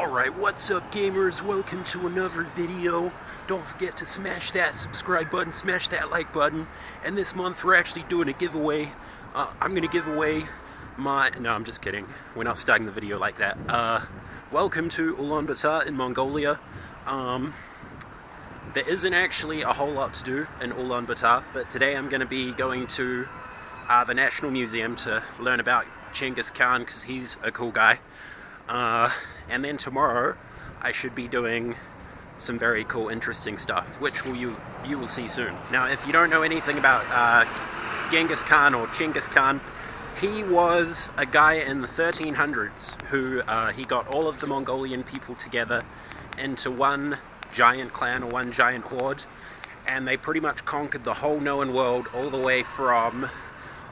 Alright, what's up gamers? Welcome to another video. Don't forget to smash that subscribe button, smash that like button. And this month we're actually doing a giveaway. I'm gonna give away my... No, I'm just kidding. We're not starting the video like that. Welcome to Ulaanbaatar in Mongolia. There isn't actually a whole lot to do in Ulaanbaatar, but today I'm gonna be going to the National Museum to learn about Genghis Khan, because he's a cool guy. And then tomorrow I should be doing some very cool, interesting stuff, which you will see soon. Now, if you don't know anything about Genghis Khan or Genghis Khan, he was a guy in the 1300s who he got all of the Mongolian people together into one giant clan or one giant horde, and they pretty much conquered the whole known world, all the way from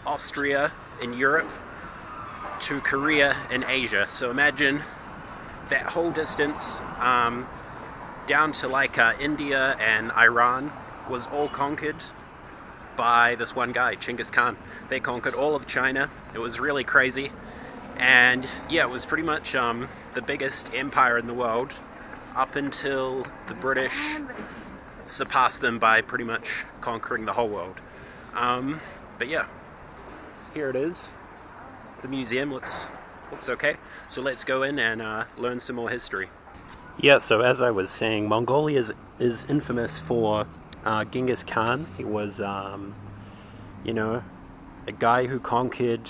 Austria in Europe to Korea in Asia. So imagine that whole distance down to like India and Iran was all conquered by this one guy, Genghis Khan. They conquered all of China. It was really crazy, and yeah, it was pretty much the biggest empire in the world up until the British surpassed them by pretty much conquering the whole world. But yeah, here it is. The museum looks okay, so let's go in and learn some more history. Yeah, so as I was saying, Mongolia is infamous for Genghis Khan. He was, you know, a guy who conquered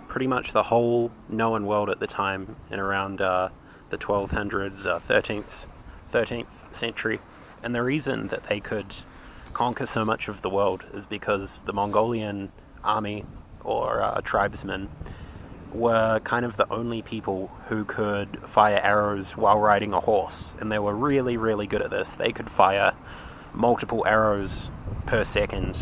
pretty much the whole known world at the time in around the 1200s, 13th century. And the reason that they could conquer so much of the world is because the Mongolian army, or tribesmen, were kind of the only people who could fire arrows while riding a horse, and they were really, really good at this. They could fire multiple arrows per second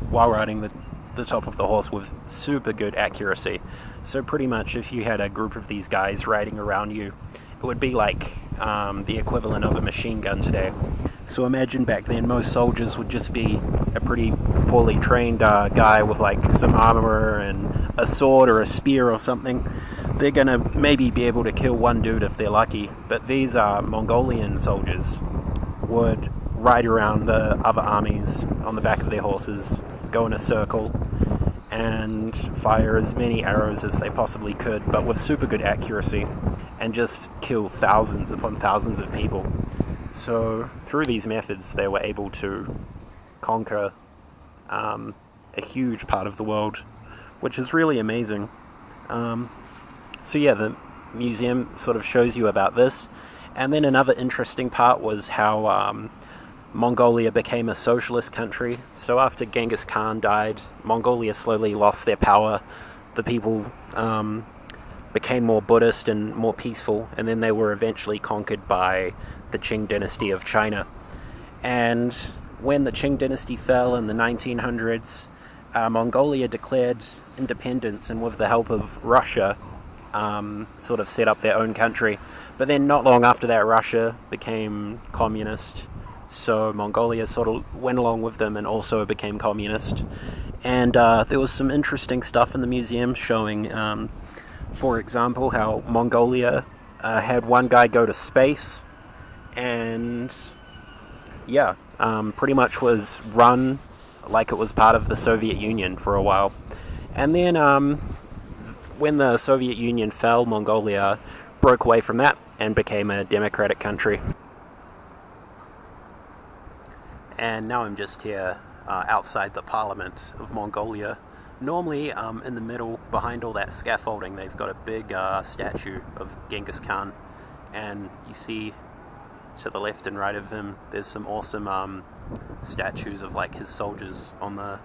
while riding the top of the horse with super good accuracy. So pretty much if you had a group of these guys riding around you, it would be like the equivalent of a machine gun today. So imagine back then most soldiers would just be a pretty poorly trained guy with like some armor and a sword or a spear or something. They're gonna maybe be able to kill one dude if they're lucky, but these Mongolian soldiers would ride around the other armies on the back of their horses, go in a circle, and fire as many arrows as they possibly could, but with super good accuracy, and just kill thousands upon thousands of people. So through these methods they were able to conquer a huge part of the world, which is really amazing. So yeah, the museum sort of shows you about this. And then another interesting part was how Mongolia became a socialist country. So after Genghis Khan died, Mongolia slowly lost their power. The people became more Buddhist and more peaceful, and then they were eventually conquered by the Qing dynasty of China. And when the Qing dynasty fell in the 1900s, Mongolia declared independence, and with the help of Russia, sort of set up their own country. But then not long after that, Russia became communist, so Mongolia sort of went along with them and also became communist. And there was some interesting stuff in the museum showing, for example, how Mongolia had one guy go to space, and yeah, pretty much was run like it was part of the Soviet Union for a while. And then when the Soviet Union fell, Mongolia broke away from that and became a democratic country. And now I'm just here outside the parliament of Mongolia. Normally, in the middle, behind all that scaffolding, they've got a big statue of Genghis Khan, and you see to the left and right of him, there's some awesome statues of like his soldiers on the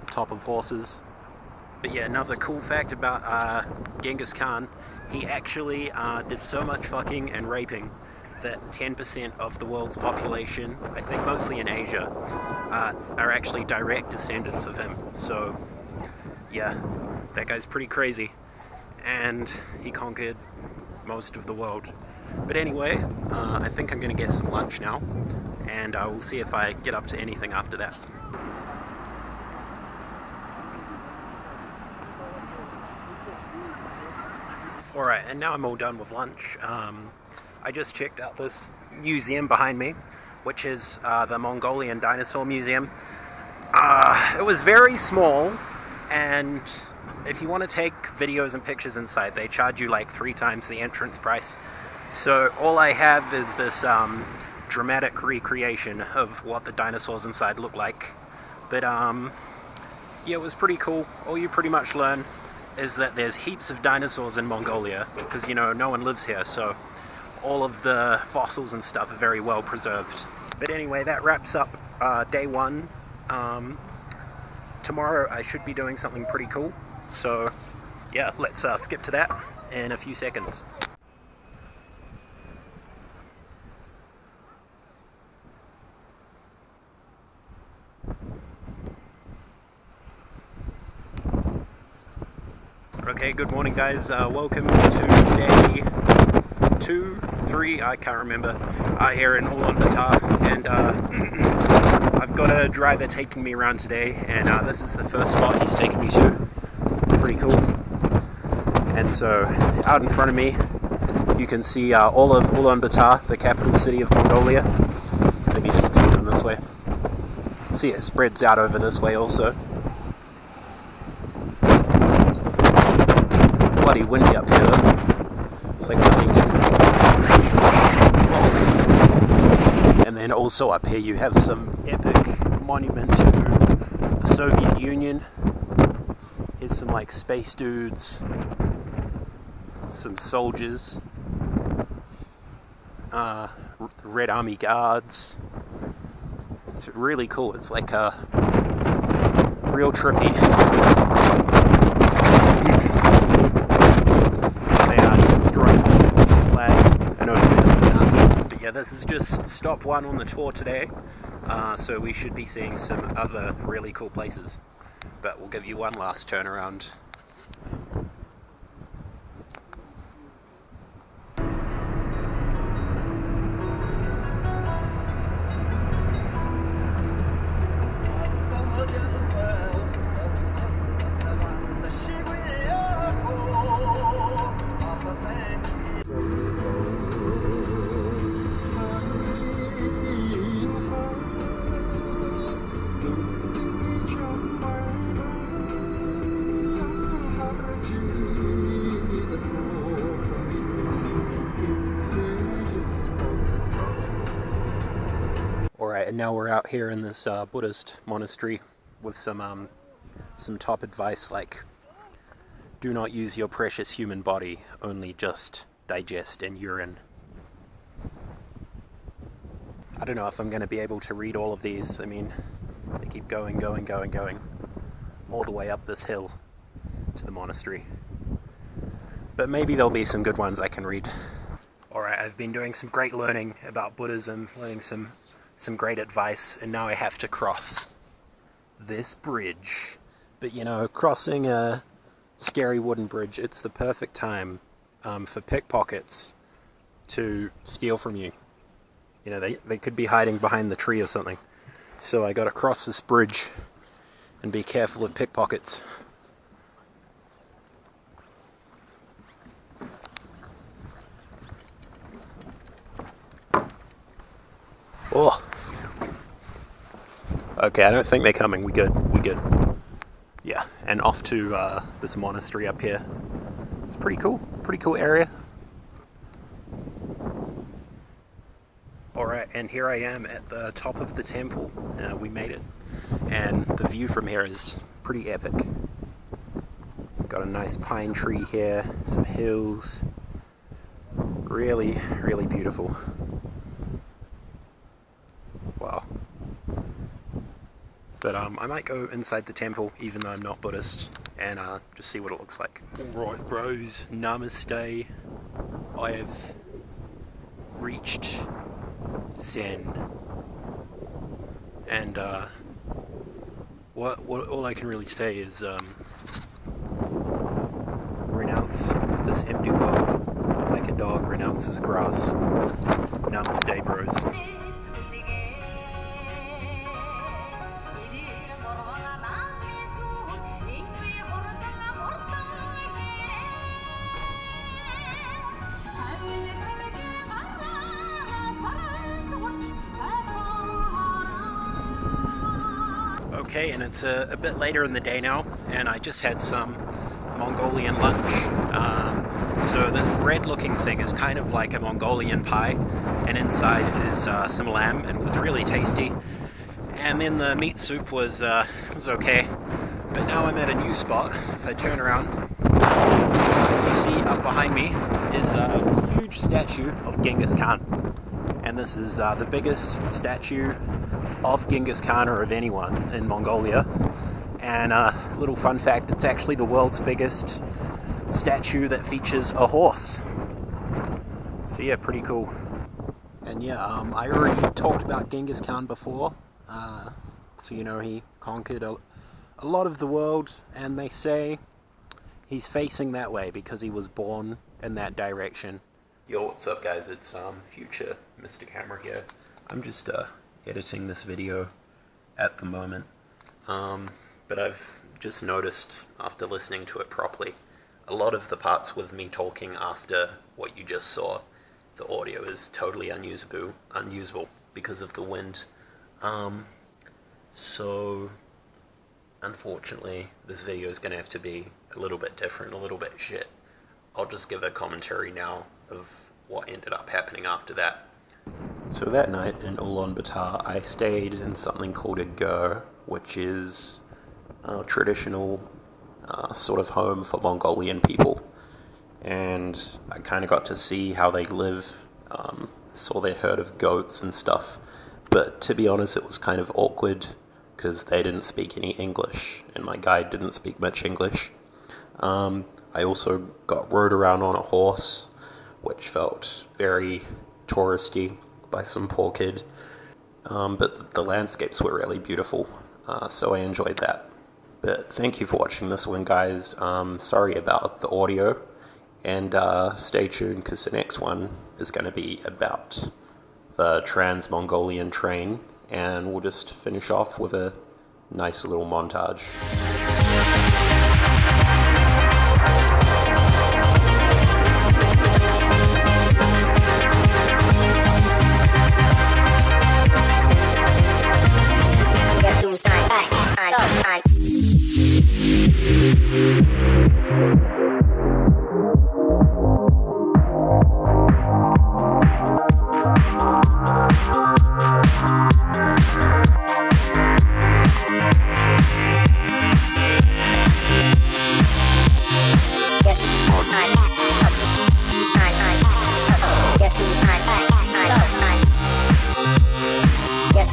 top of horses. But yeah, another cool fact about Genghis Khan, he actually did so much fucking and raping that 10% of the world's population, I think mostly in Asia, are actually direct descendants of him. So yeah, that guy's pretty crazy, and he conquered most of the world. But anyway, I think I'm gonna get some lunch now, and we'll see if I get up to anything after that. Alright, and now I'm all done with lunch. I just checked out this museum behind me, which is the Mongolian Dinosaur Museum. It was very small, and if you want to take videos and pictures inside, they charge you like 3 times the entrance price. So all I have is this dramatic recreation of what the dinosaurs inside look like. But yeah, it was pretty cool. All you pretty much learn is that there's heaps of dinosaurs in Mongolia, because, you know, no one lives here, so all of the fossils and stuff are very well preserved. But anyway, that wraps up day 1. Tomorrow I should be doing something pretty cool, so yeah, let's skip to that in a few seconds. Okay, good morning guys, welcome to day 2, 3, I can't remember, here in Ulaanbaatar, and I've got a driver taking me around today, and this is the first spot he's taking me to. It's pretty cool. And so, out in front of me, you can see all of Ulaanbaatar, the capital city of Mongolia. Maybe just come in this way. See, it spreads out over this way also. Bloody windy up here though. It's like Wellington. And then also up here you have some epic monument to the Soviet Union. Here's some like space dudes, some soldiers, Red Army guards. It's really cool. It's like real trippy. But yeah, this is just stop 1 on the tour today, so we should be seeing some other really cool places, but we'll give you one last turn around. Alright, and now we're out here in this Buddhist monastery with some top advice, like do not use your precious human body, only just digest and urine. I don't know if I'm going to be able to read all of these. I mean, they keep going all the way up this hill to the monastery. But maybe there'll be some good ones I can read. Alright, I've been doing some great learning about Buddhism, learning some great advice, and now I have to cross this bridge. But you know, crossing a scary wooden bridge, it's the perfect time for pickpockets to steal from you. You know, they could be hiding behind the tree or something. So I gotta cross this bridge and be careful of pickpockets. Oh. Okay, I don't think they're coming. We good. Yeah, and off to this monastery up here. It's pretty cool area. Alright, and here I am at the top of the temple. We made it. And the view from here is pretty epic. Got a nice pine tree here, some hills. Really, really beautiful. Wow. But I might go inside the temple, even though I'm not Buddhist, and just see what it looks like. Alright bros, namaste. I have reached Zen. And what all I can really say is renounce this empty world like a dog renounces grass. Namaste bros. Okay, and it's a bit later in the day now, and I just had some Mongolian lunch. So this bread-looking thing is kind of like a Mongolian pie, and inside is some lamb, and it was really tasty. And then the meat soup was okay. But now I'm at a new spot. If I turn around, you see up behind me is a huge statue of Genghis Khan. And this is the biggest statue of Genghis Khan or of anyone in Mongolia. And little fun fact, it's actually the world's biggest statue that features a horse. So yeah, pretty cool. And yeah, I already talked about Genghis Khan before. So you know, he conquered a lot of the world, and they say he's facing that way because he was born in that direction. Yo, what's up guys? It's future Mr. Camera here. I'm just editing this video at the moment. But I've just noticed after listening to it properly, a lot of the parts with me talking after what you just saw, the audio is totally unusable because of the wind. So unfortunately this video is going to have to be a little bit different, a little bit shit. I'll just give a commentary now of what ended up happening after that. So that night in Ulaanbaatar, I stayed in something called a ger, which is a traditional sort of home for Mongolian people. And I kind of got to see how they live, saw their herd of goats and stuff. But to be honest, it was kind of awkward because they didn't speak any English, and my guide didn't speak much English. I also got rode around on a horse, which felt very touristy by some poor kid. But the landscapes were really beautiful, so I enjoyed that. But thank you for watching this one, guys. Sorry about the audio, and stay tuned because the next one is going to be about the trans-Mongolian train, and we'll just finish off with a nice little montage. Yes.